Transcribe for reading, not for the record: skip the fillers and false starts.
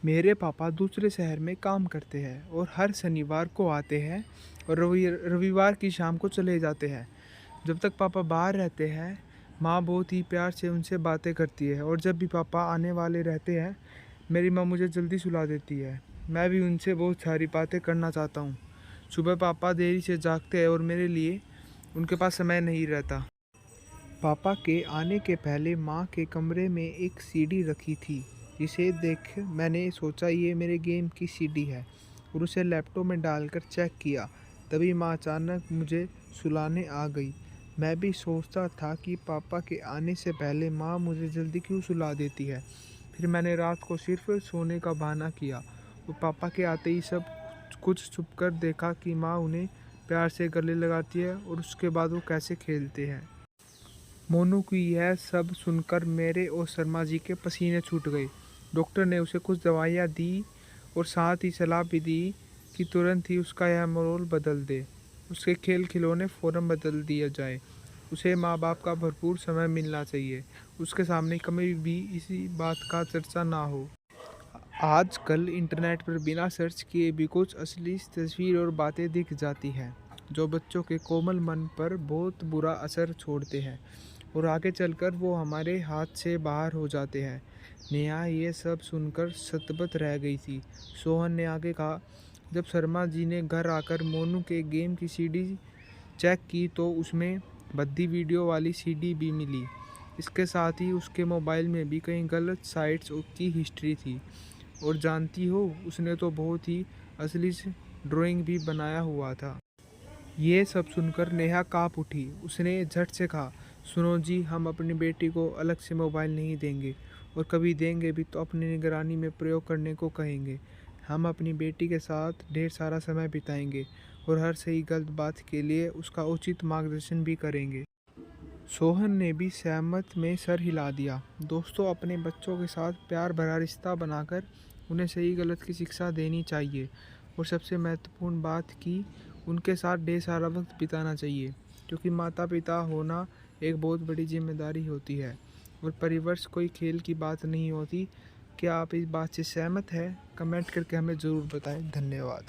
मेरे पापा दूसरे शहर में काम करते हैं और हर शनिवार को आते हैं और रविवार की शाम को चले जाते हैं। जब तक पापा बाहर रहते हैं, माँ बहुत ही प्यार से उनसे बातें करती है और जब भी पापा आने वाले रहते हैं, मेरी माँ मुझे जल्दी सुला देती है। मैं भी उनसे बहुत सारी बातें करना चाहता हूँ। सुबह पापा देरी से जागते हैं और मेरे लिए उनके पास समय नहीं रहता। पापा के आने के पहले माँ के कमरे में एक सीडी रखी थी, जिसे देख मैंने सोचा ये मेरे गेम की सीडी है और उसे लैपटॉप में डालकर चेक किया। तभी माँ अचानक मुझे सुलाने आ गई। मैं भी सोचता था कि पापा के आने से पहले माँ मुझे जल्दी क्यों सुला देती है। फिर मैंने रात को सिर्फ सोने का बहाना किया और पापा के आते ही सब कुछ छुप कर देखा कि माँ उन्हें प्यार से गले लगाती है और उसके बाद वो कैसे खेलते हैं। मोनू की यह सब सुनकर मेरे और शर्मा जी के पसीने छूट गए। डॉक्टर ने उसे कुछ दवाइयाँ दी और साथ ही सलाह भी दी कि तुरंत ही उसका यह माहौल बदल दे। उसके खेल खिलौने फ़ौरन बदल दिया जाए। उसे माँ बाप का भरपूर समय मिलना चाहिए। उसके सामने कभी भी इसी बात का चर्चा ना हो। आजकल इंटरनेट पर बिना सर्च किए भी कुछ असली तस्वीर और बातें दिख जाती हैं, जो बच्चों के कोमल मन पर बहुत बुरा असर छोड़ते हैं और आगे चलकर वो हमारे हाथ से बाहर हो जाते हैं। नेहा ये सब सुनकर सतबत रह गई थी। सोहन ने आगे कहा, जब शर्मा जी ने घर आकर मोनू के गेम की सीडी चेक की तो उसमें भद्दी वीडियो वाली सीडी भी मिली। इसके साथ ही उसके मोबाइल में भी कई गलत साइट्स की हिस्ट्री थी और जानती हो, उसने तो बहुत ही असली ड्राइंग भी बनाया हुआ था। ये सब सुनकर नेहा काँप उठी। उसने झट से कहा, सुनो जी, हम अपनी बेटी को अलग से मोबाइल नहीं देंगे और कभी देंगे भी तो अपनी निगरानी में प्रयोग करने को कहेंगे। हम अपनी बेटी के साथ ढेर सारा समय बिताएंगे और हर सही गलत बात के लिए उसका उचित मार्गदर्शन भी करेंगे। सोहन ने भी सहमत में सर हिला दिया। दोस्तों, अपने बच्चों के साथ प्यार भरा रिश्ता बनाकर उन्हें सही गलत की शिक्षा देनी चाहिए और सबसे महत्वपूर्ण बात कि उनके साथ ढेर सारा वक्त बिताना चाहिए, क्योंकि माता पिता होना एक बहुत बड़ी जिम्मेदारी होती है और परिवर्ष कोई खेल की बात नहीं होती। क्या आप इस बात से सहमत हैं? कमेंट करके हमें ज़रूर बताएं। धन्यवाद।